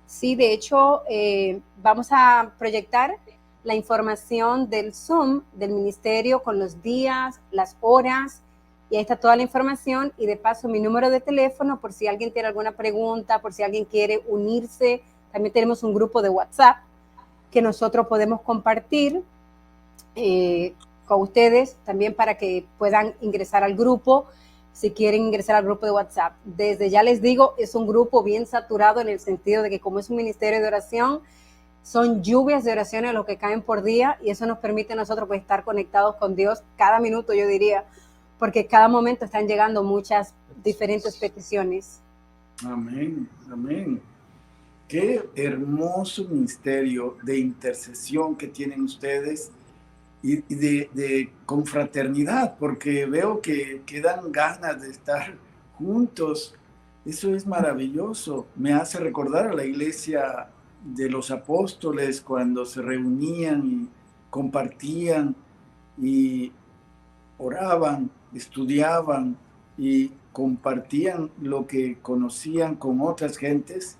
Sí, de hecho, vamos a proyectar la información del Zoom del ministerio con los días, las horas, y ahí está toda la información, y de paso mi número de teléfono por si alguien tiene alguna pregunta, por si alguien quiere unirse. También tenemos un grupo de WhatsApp que nosotros podemos compartir con ustedes también para que puedan ingresar al grupo si quieren ingresar al grupo de WhatsApp. Desde ya les digo, es un grupo bien saturado en el sentido de que como es un ministerio de oración, son lluvias de oraciones lo que caen por día, y eso nos permite a nosotros pues estar conectados con Dios cada minuto, yo diría, porque cada momento están llegando muchas diferentes peticiones. Amén, amén. Qué hermoso ministerio de intercesión que tienen ustedes y de confraternidad, porque veo que dan ganas de estar juntos. Eso es maravilloso. Me hace recordar a la iglesia de los apóstoles cuando se reunían y compartían y oraban, estudiaban y compartían lo que conocían con otras gentes.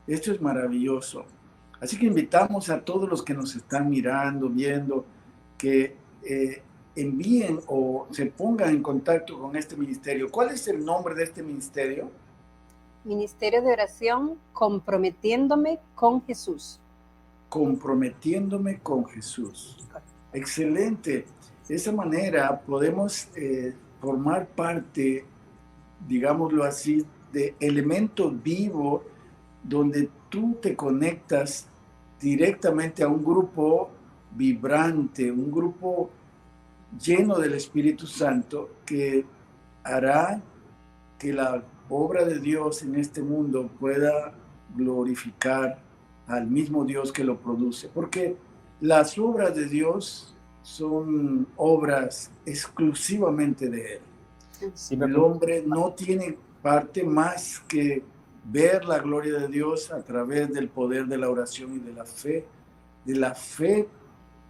Esto es maravilloso. Así que invitamos a todos los que nos están mirando, viendo, que envíen o se pongan en contacto con este ministerio. ¿Cuál es el nombre de este ministerio? Ministerio de Oración Comprometiéndome con Jesús. Comprometiéndome con Jesús. Excelente. De esa manera podemos formar parte, digámoslo así, de elemento vivo donde tú te conectas directamente a un grupo vibrante, un grupo lleno del Espíritu Santo que hará que la obra de Dios en este mundo pueda glorificar al mismo Dios que lo produce, porque las obras de Dios son obras exclusivamente de Él. Sí, El hombre no tiene parte más que ver la gloria de Dios a través del poder de la oración y de la fe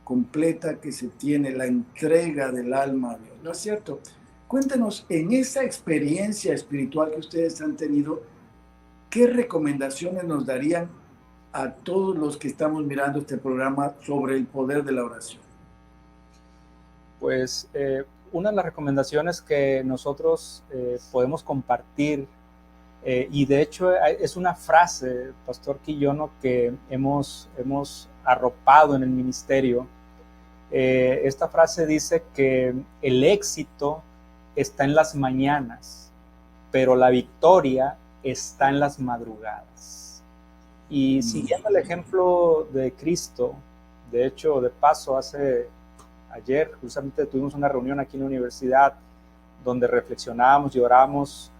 completa que se tiene, la entrega del alma a Dios. ¿No es cierto? Cuéntenos, en esa experiencia espiritual que ustedes han tenido, ¿qué recomendaciones nos darían a todos los que estamos mirando este programa sobre el poder de la oración? Pues una de las recomendaciones que nosotros podemos compartir, y de hecho es una frase, Pastor Quillono, que hemos arropado en el ministerio. Esta frase dice que el éxito está en las mañanas, pero la victoria está en las madrugadas. Y siguiendo el ejemplo de Cristo, de hecho, de paso, ayer justamente tuvimos una reunión aquí en la universidad donde reflexionábamos y orábamos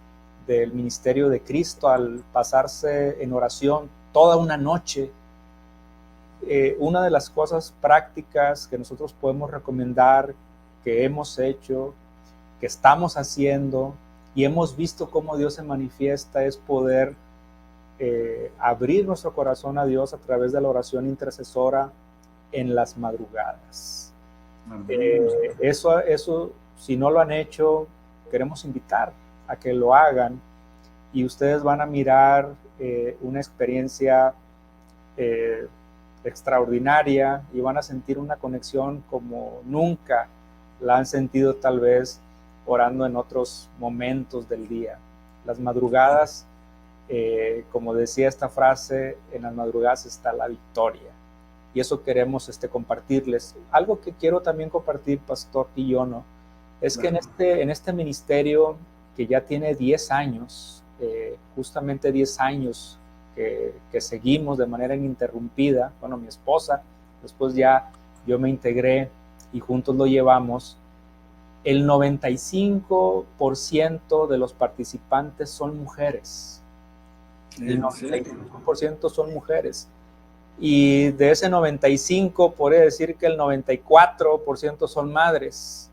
del ministerio de Cristo al pasarse en oración toda una noche. Una de las cosas prácticas que nosotros podemos recomendar, que hemos hecho, que estamos haciendo y hemos visto cómo Dios se manifiesta, es poder abrir nuestro corazón a Dios a través de la oración intercesora en las madrugadas. Eso, si no lo han hecho, queremos invitar a que lo hagan, y ustedes van a mirar una experiencia extraordinaria, y van a sentir una conexión como nunca la han sentido tal vez orando en otros momentos del día. Las madrugadas, como decía esta frase, en las madrugadas está la victoria, y eso queremos compartirles. Algo que quiero también compartir, Pastor Quillono, es que en este ministerio, que ya tiene 10 años, justamente 10 años que seguimos de manera ininterrumpida, bueno, mi esposa, después ya yo me integré y juntos lo llevamos, el 95% de los participantes son mujeres. El 95% son mujeres. Y de ese 95, podría decir que el 94% son madres.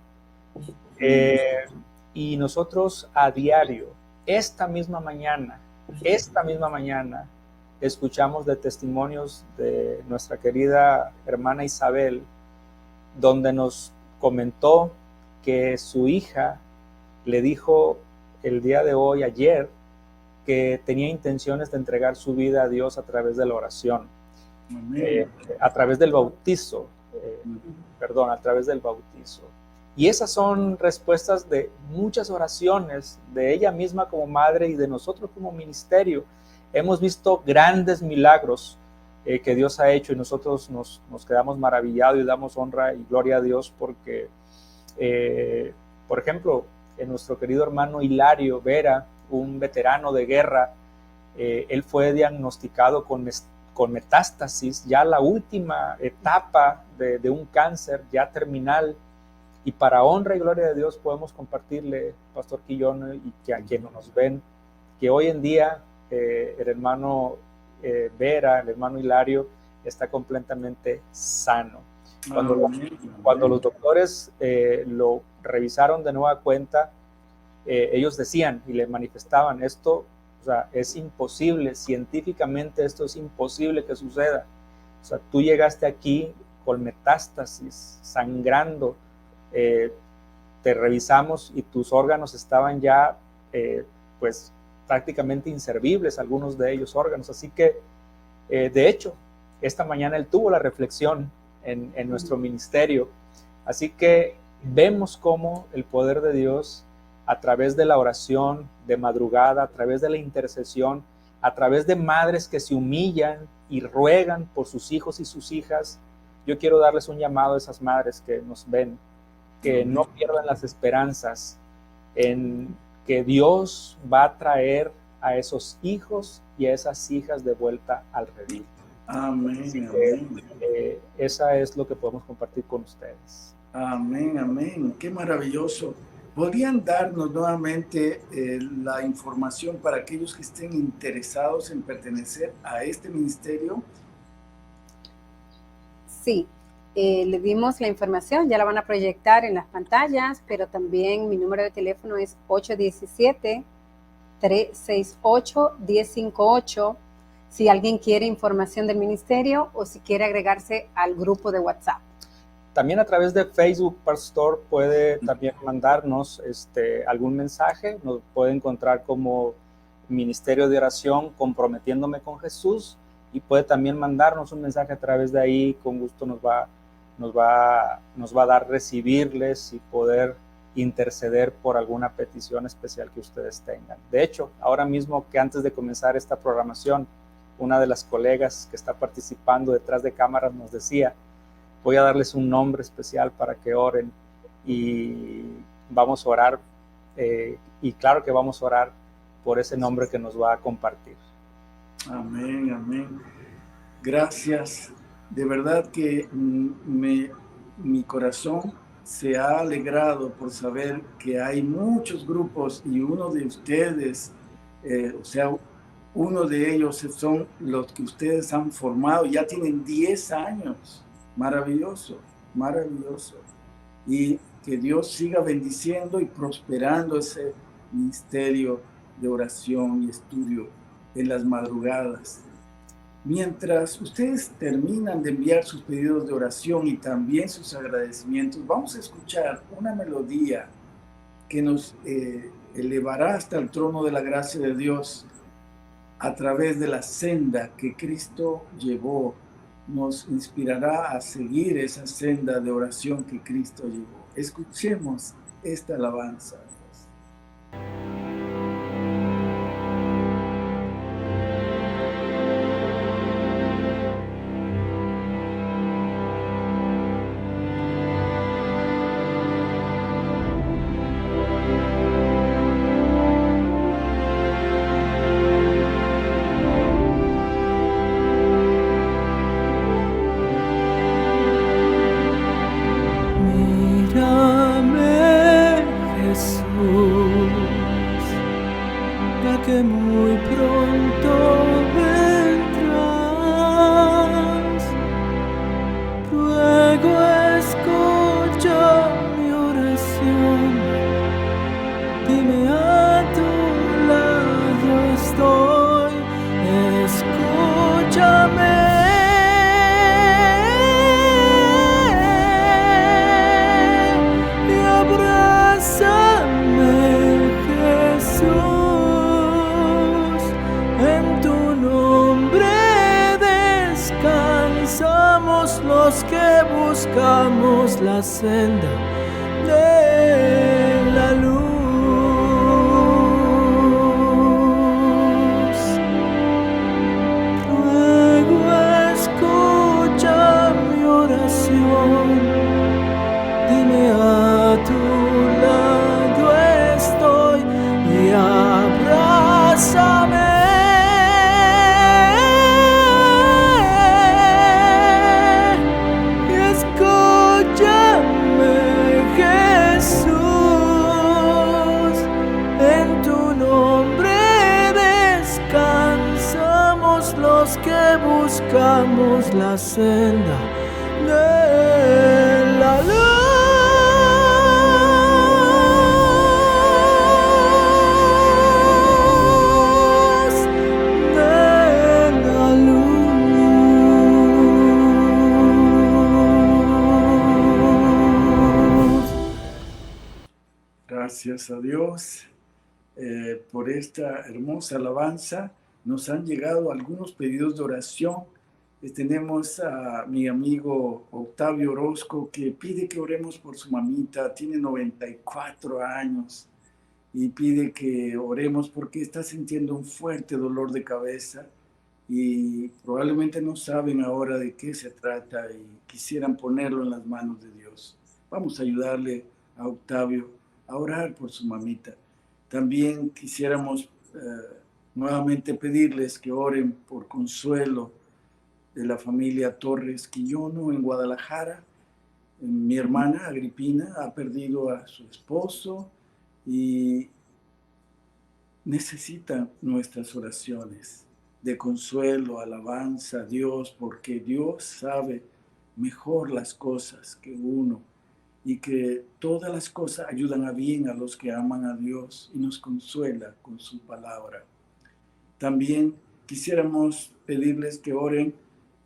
Y nosotros a diario, esta misma mañana, escuchamos de testimonios de nuestra querida hermana Isabel, donde nos comentó que su hija le dijo el día de hoy, ayer, que tenía intenciones de entregar su vida a Dios a través de la oración, a través del bautizo, a través del bautizo. Y esas son respuestas de muchas oraciones de ella misma como madre y de nosotros como ministerio. Hemos visto grandes milagros que Dios ha hecho, y nosotros nos quedamos maravillados y damos honra y gloria a Dios porque, por ejemplo, nuestro querido hermano Hilario Vera, un veterano de guerra, él fue diagnosticado con con metástasis, ya la última etapa de un cáncer ya terminal, y para honra y gloria de Dios podemos compartirle, Pastor Quillón, y que a quienes nos ven, que hoy en día el hermano Vera, el hermano Hilario, está completamente sano. Cuando los doctores lo revisaron de nueva cuenta, ellos decían y le manifestaban esto, o sea, es imposible, científicamente esto es imposible que suceda. O sea, tú llegaste aquí con metástasis, sangrando, te revisamos y tus órganos estaban ya, pues, prácticamente inservibles, algunos de ellos órganos. Así que, de hecho, esta mañana él tuvo la reflexión en nuestro ministerio. Así que vemos cómo el poder de Dios, a través de la oración de madrugada, a través de la intercesión, a través de madres que se humillan y ruegan por sus hijos y sus hijas. Yo quiero darles un llamado a esas madres que nos ven, que no pierdan las esperanzas en que Dios va a traer a esos hijos y a esas hijas de vuelta al redil. Amén, amén. Esa es lo que podemos compartir con ustedes. Amén, amén. Qué maravilloso. ¿Podrían darnos nuevamente la información para aquellos que estén interesados en pertenecer a este ministerio? Sí, le dimos la información, ya la van a proyectar en las pantallas, pero también mi número de teléfono es 817-368-1058. Si alguien quiere información del ministerio o si quiere agregarse al grupo de WhatsApp. También a través de Facebook, Pastor, puede también mandarnos algún mensaje. Nos puede encontrar como Ministerio de Oración Comprometiéndome con Jesús, y puede también mandarnos un mensaje a través de ahí. Con gusto nos va a dar recibirles y poder interceder por alguna petición especial que ustedes tengan. De hecho, ahora mismo, que antes de comenzar esta programación, una de las colegas que está participando detrás de cámaras nos decía: voy a darles un nombre especial para que oren, y vamos a orar, y claro que vamos a orar por ese nombre que nos va a compartir. Amén, amén. Gracias. De verdad que mi corazón se ha alegrado por saber que hay muchos grupos, y uno de ustedes, uno de ellos son los que ustedes han formado, ya tienen 10 años. Maravilloso, maravilloso. Y que Dios siga bendiciendo y prosperando ese ministerio de oración y estudio en las madrugadas. Mientras ustedes terminan de enviar sus pedidos de oración y también sus agradecimientos, vamos a escuchar una melodía que nos elevará hasta el trono de la gracia de Dios a través de la senda que Cristo llevó. Nos inspirará a seguir esa senda de oración que Cristo llevó. Escuchemos esta alabanza. Los que buscamos la senda de la luz. Ruego escucha mi oración, dime a tu lado estoy y abrázame. sigamos la senda de la luz. Gracias a Dios por esta hermosa alabanza. Nos han llegado algunos pedidos de oración. Tenemos a mi amigo Octavio Orozco que pide que oremos por su mamita. Tiene 94 años y pide que oremos porque está sintiendo un fuerte dolor de cabeza y probablemente no saben ahora de qué se trata y quisieran ponerlo en las manos de Dios. Vamos a ayudarle a Octavio a orar por su mamita. También quisiéramos nuevamente pedirles que oren por Consuelo de la familia Torres Quillono en Guadalajara. Mi hermana Agripina ha perdido a su esposo y necesita nuestras oraciones de consuelo, alabanza a Dios, porque Dios sabe mejor las cosas que uno y que todas las cosas ayudan a bien a los que aman a Dios y nos consuela con su palabra. También quisiéramos pedirles que oren.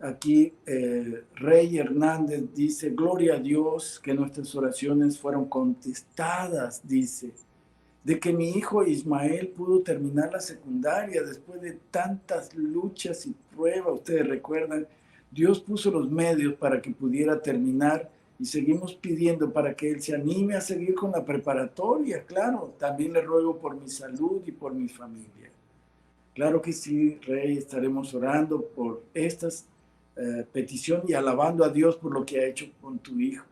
Aquí Rey Hernández dice, gloria a Dios que nuestras oraciones fueron contestadas, dice, de que mi hijo Ismael pudo terminar la secundaria después de tantas luchas y pruebas. Ustedes recuerdan, Dios puso los medios para que pudiera terminar y seguimos pidiendo para que él se anime a seguir con la preparatoria. Claro, también le ruego por mi salud y por mi familia. Claro que sí, Rey, estaremos orando por estas peticiones y alabando a Dios por lo que ha hecho con tu hijo.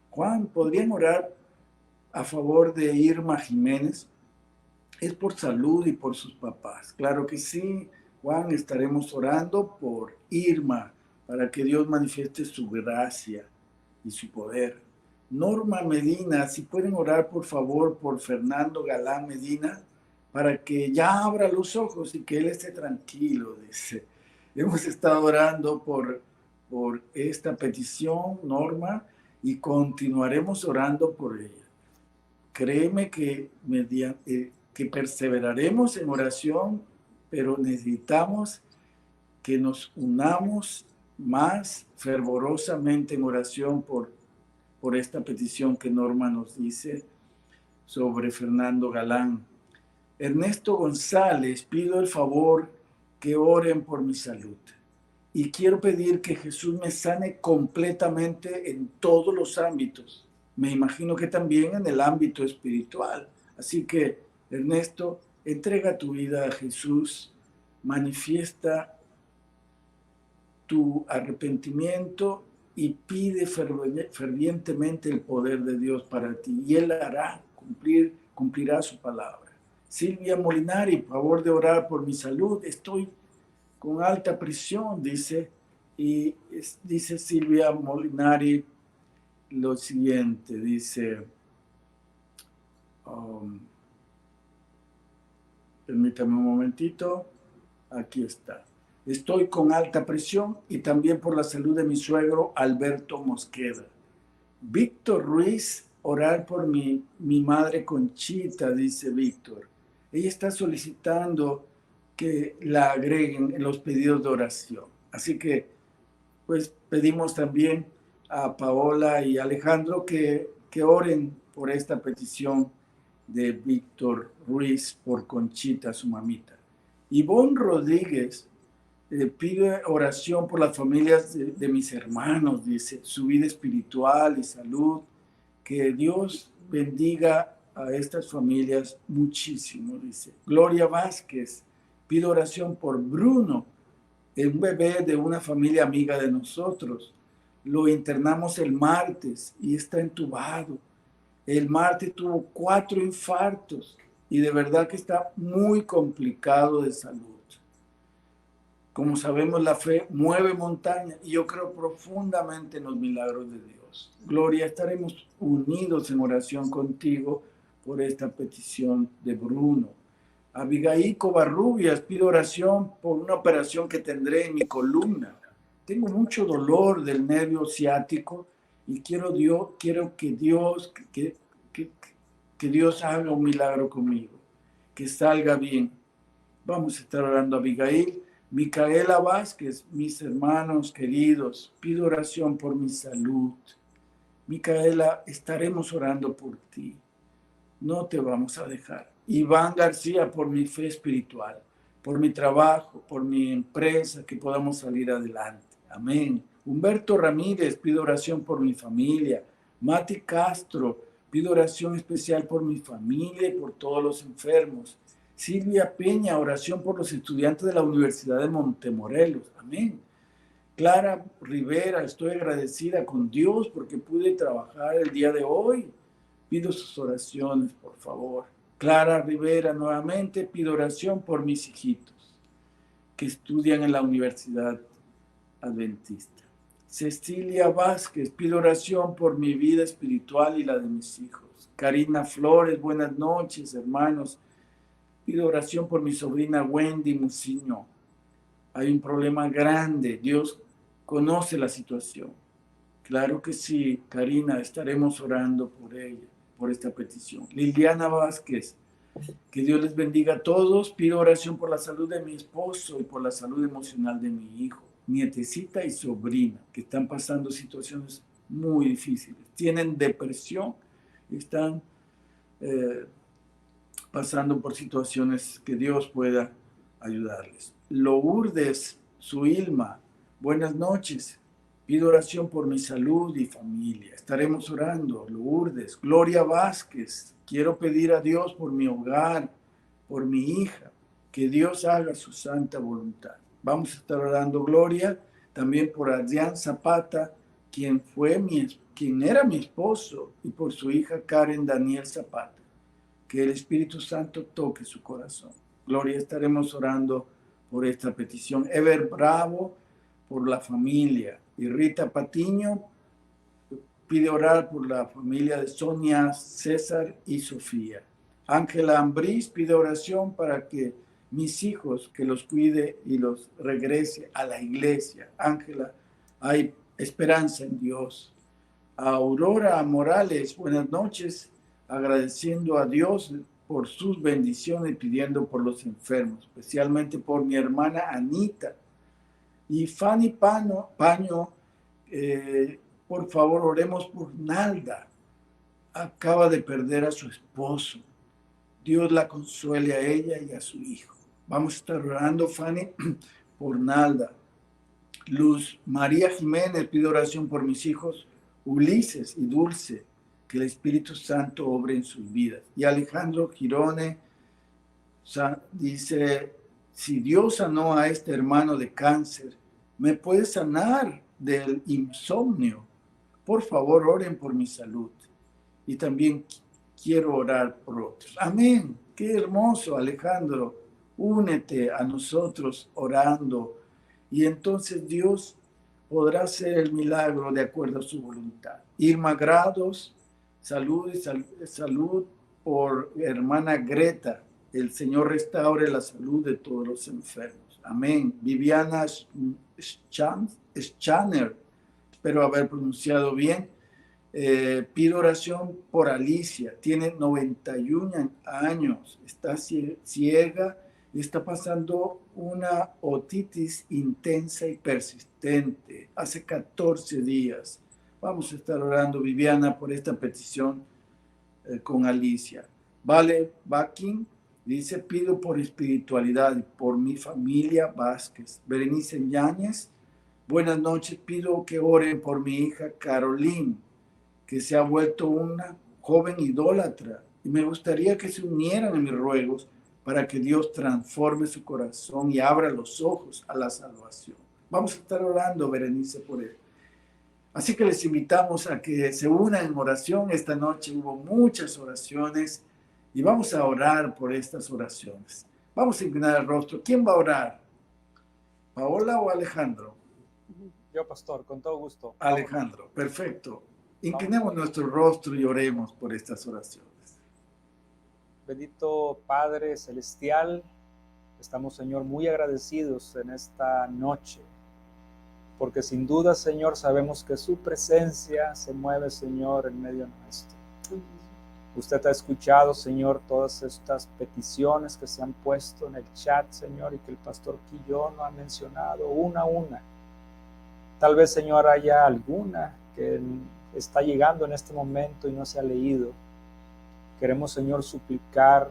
Juan, ¿podrían orar a favor de Irma Jiménez? Es por salud y por sus papás. Claro que sí, Juan, estaremos orando por Irma para que Dios manifieste su gracia y su poder. Norma Medina, si pueden orar por favor por Fernando Galán Medina para que ya abra los ojos y que él esté tranquilo, dice. Hemos estado orando por esta petición, Norma, y continuaremos orando por ella. Créeme que perseveraremos en oración, pero necesitamos que nos unamos más fervorosamente en oración por esta petición que Norma nos dice sobre Fernando Galán. Ernesto González, pido el favor que oren por mi salud y quiero pedir que Jesús me sane completamente en todos los ámbitos. Me imagino que también en el ámbito espiritual. Así que, Ernesto, entrega tu vida a Jesús, manifiesta tu arrepentimiento y pide fervientemente el poder de Dios para ti. Y Él hará, cumplirá su palabra. Silvia Molinari, favor de orar por mi salud. Estoy con alta presión, dice. Y dice Silvia Molinari lo siguiente, dice, permítame un momentito, aquí está. Estoy con alta presión y también por la salud de mi suegro Alberto Mosqueda. Víctor Ruiz, orar por mi madre Conchita, dice Víctor. Ella está solicitando que la agreguen en los pedidos de oración. Así que, pues, pedimos también a Paola y Alejandro que oren por esta petición de Víctor Ruiz por Conchita, su mamita. Ivonne Rodríguez pide oración por las familias de mis hermanos, dice, su vida espiritual y salud. Que Dios bendiga a estas familias muchísimo, dice. Gloria Vázquez, pido oración por Bruno, un bebé de una familia amiga de nosotros. Lo internamos el martes y está entubado. El martes tuvo 4 infartos y de verdad que está muy complicado de salud. Como sabemos, la fe mueve montañas y yo creo profundamente en los milagros de Dios. Gloria, estaremos unidos en oración contigo por esta petición de Bruno. Abigail Covarrubias, pido oración por una operación que tendré en mi columna. tengo mucho dolor del nervio ciático y quiero que Dios haga un milagro conmigo, que salga bien. Vamos a estar orando a Abigail. Micaela Vázquez, mis hermanos queridos, pido oración por mi salud. Micaela, estaremos orando por ti. No te vamos a dejar. Iván García, por mi fe espiritual, por mi trabajo, por mi empresa, que podamos salir adelante. Amén. Humberto Ramírez, pido oración por mi familia. Mati Castro, pido oración especial por mi familia y por todos los enfermos. Silvia Peña, oración por los estudiantes de la Universidad de Montemorelos. Amén. Clara Rivera, estoy agradecida con Dios porque pude trabajar el día de hoy. Pido sus oraciones, por favor. Clara Rivera, nuevamente pido oración por mis hijitos que estudian en la Universidad Adventista. Cecilia Vázquez, pido oración por mi vida espiritual y la de mis hijos. Karina Flores, buenas noches, hermanos. Pido oración por mi sobrina Wendy Muciño. Hay un problema grande. Dios conoce la situación. Claro que sí, Karina, estaremos orando por ella, por esta petición. Liliana Vázquez, que Dios les bendiga a todos. Pido oración por la salud de mi esposo y por la salud emocional de mi hijo, nietecita y sobrina, que están pasando situaciones muy difíciles. Tienen depresión, están pasando por situaciones que Dios pueda ayudarles. Lourdes Suilma, buenas noches. Pido oración por mi salud y familia. Estaremos orando. Lourdes. Gloria Vázquez. Quiero pedir a Dios por mi hogar, por mi hija, que Dios haga su santa voluntad. Vamos a estar orando, Gloria, también por Adrián Zapata, quien era mi esposo, y por su hija Karen Daniel Zapata. Que el Espíritu Santo toque su corazón. Gloria, estaremos orando por esta petición. Ever Bravo, por la familia. Y Rita Patiño pide orar por la familia de Sonia, César y Sofía. Ángela Ambriz pide oración para que mis hijos, que los cuide y los regrese a la iglesia. Ángela, hay esperanza en Dios. Aurora Morales, buenas noches, agradeciendo a Dios por sus bendiciones, pidiendo por los enfermos, especialmente por mi hermana Anita. Y Fanny Paño, por favor, oremos por Nalda. Acaba de perder a su esposo. Dios la consuele a ella y a su hijo. Vamos a estar orando, Fanny, por Nalda. Luz María Jiménez pide oración por mis hijos Ulises y Dulce, que el Espíritu Santo obre en sus vidas. Y Alejandro Girone dice, si Dios sanó a este hermano de cáncer, ¿me puede sanar del insomnio? Por favor, oren por mi salud. Y también quiero orar por otros. Amén. Qué hermoso, Alejandro. Únete a nosotros orando. Y entonces Dios podrá hacer el milagro de acuerdo a su voluntad. Irma Grados, salud por hermana Greta. El Señor restaure la salud de todos los enfermos. Amén. Viviana Schaner, espero haber pronunciado bien. Pido oración por Alicia. Tiene 91 años. Está ciega y está pasando una otitis intensa y persistente. Hace 14 días. Vamos a estar orando, Viviana, por esta petición con Alicia. Vale Bakin dice, pido por espiritualidad, por mi familia Vázquez. Berenice Yáñez, buenas noches, pido que oren por mi hija Caroline, que se ha vuelto una joven idólatra. Y me gustaría que se unieran a mis ruegos para que Dios transforme su corazón y abra los ojos a la salvación. Vamos a estar orando, Berenice, por él. Así que les invitamos a que se unan en oración. Esta noche hubo muchas oraciones y vamos a orar por estas oraciones. Vamos a inclinar el rostro. ¿Quién va a orar? ¿Paola o Alejandro? Yo, pastor, con todo gusto. Alejandro, perfecto. Inclinemos nuestro rostro y oremos por estas oraciones. Bendito Padre Celestial, estamos, Señor, muy agradecidos en esta noche porque sin duda, Señor, sabemos que su presencia se mueve, Señor, en medio nuestro. Usted ha escuchado, Señor, todas estas peticiones que se han puesto en el chat, Señor, y que el pastor Quillón ha mencionado una a una. Tal vez, Señor, haya alguna que está llegando en este momento y no se ha leído. Queremos, Señor, suplicar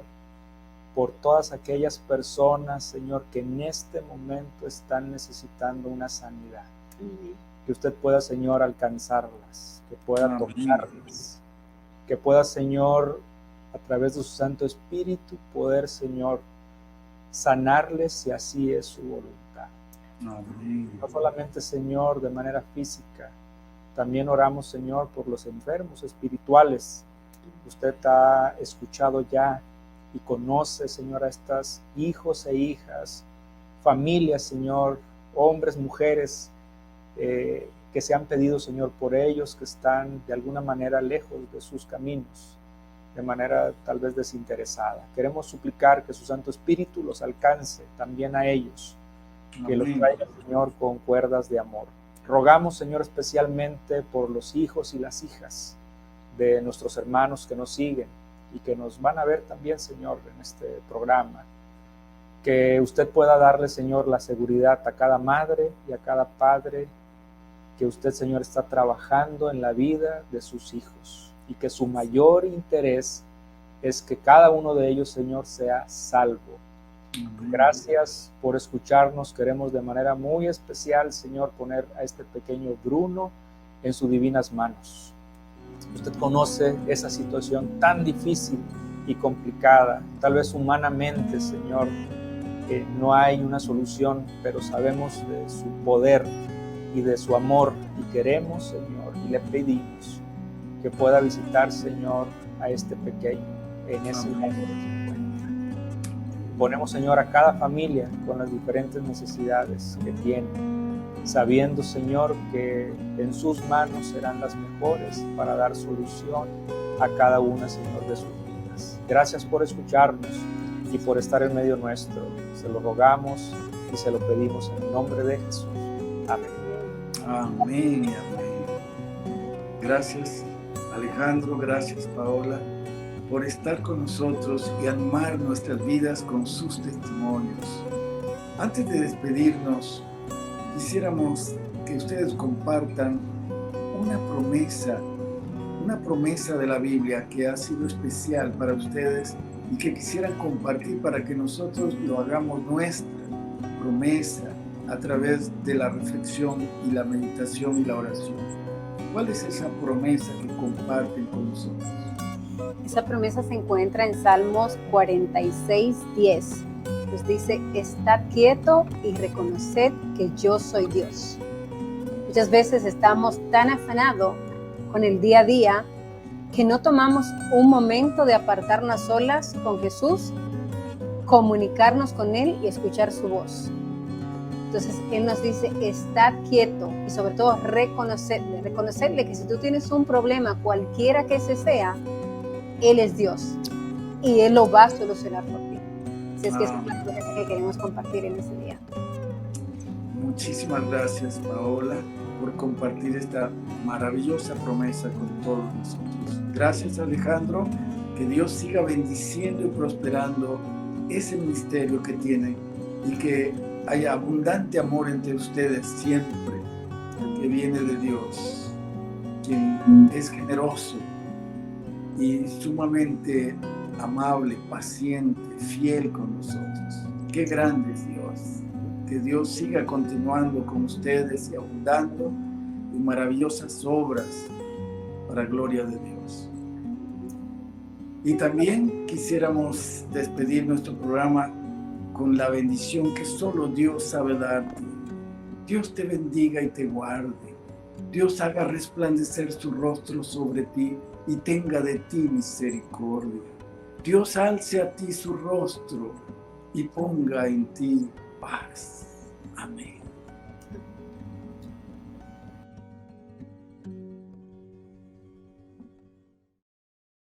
por todas aquellas personas, Señor, que en este momento están necesitando una sanidad. Que usted pueda, Señor, alcanzarlas, que pueda tocarlas, que pueda, Señor, a través de su Santo Espíritu, poder, Señor, sanarles si así es su voluntad. Amén. No solamente, Señor, de manera física, también oramos, Señor, por los enfermos espirituales. Usted ha escuchado ya y conoce, Señor, a estas hijos e hijas, familias, Señor, hombres, mujeres, que se han pedido, Señor, por ellos, que están de alguna manera lejos de sus caminos, de manera tal vez desinteresada. Queremos suplicar que su Santo Espíritu los alcance también a ellos, que los traiga, Señor, con cuerdas de amor. Rogamos, Señor, especialmente por los hijos y las hijas de nuestros hermanos que nos siguen y que nos van a ver también, Señor, en este programa. Que usted pueda darle, Señor, la seguridad a cada madre y a cada padre, que usted, Señor, está trabajando en la vida de sus hijos y que su mayor interés es que cada uno de ellos, Señor, sea salvo. Gracias por escucharnos. Queremos de manera muy especial, Señor, poner a este pequeño Bruno en sus divinas manos. Usted conoce esa situación tan difícil y complicada. Tal vez humanamente, Señor, no hay una solución, pero sabemos de su poder y de su amor, y queremos, Señor, y le pedimos que pueda visitar, Señor, a este pequeño en ese momento. Ponemos, Señor, a cada familia con las diferentes necesidades que tiene, sabiendo, Señor, que en sus manos serán las mejores para dar solución a cada una, Señor, de sus vidas. Gracias por escucharnos y por estar en medio nuestro. Se lo rogamos y se lo pedimos en el nombre de Jesús. Amén. Amén, amén. Gracias, Alejandro, gracias, Paola, por estar con nosotros y animar nuestras vidas con sus testimonios. Antes de despedirnos, quisiéramos que ustedes compartan una promesa de la Biblia que ha sido especial para ustedes y que quisieran compartir para que nosotros lo hagamos nuestra promesa a través de la reflexión y la meditación y la oración. ¿Cuál es esa promesa que comparten con nosotros? Esa promesa se encuentra en Salmos 46:10. Nos dice: estad quieto y reconoced que yo soy Dios. Muchas veces estamos tan afanados con el día a día que no tomamos un momento de apartarnos a solas con Jesús, comunicarnos con Él y escuchar su voz. Entonces Él nos dice: estad quieto, y sobre todo reconocerle que si tú tienes un problema, cualquiera que ese sea, Él es Dios y Él lo va a solucionar por ti. Así es que esa es la promesa que queremos compartir en ese día. Muchísimas gracias, Paola, por compartir esta maravillosa promesa con todos nosotros. Gracias, Alejandro. Que Dios siga bendiciendo y prosperando ese ministerio que tienen y que haya abundante amor entre ustedes siempre, que viene de Dios, quien es generoso y sumamente amable, paciente, fiel con nosotros. Qué grande es Dios. Que Dios siga continuando con ustedes y abundando en maravillosas obras para gloria de Dios. Y también quisiéramos despedir nuestro programa con la bendición que solo Dios sabe darte. Dios te bendiga y te guarde. Dios haga resplandecer su rostro sobre ti y tenga de ti misericordia. Dios alce a ti su rostro y ponga en ti paz. Amén.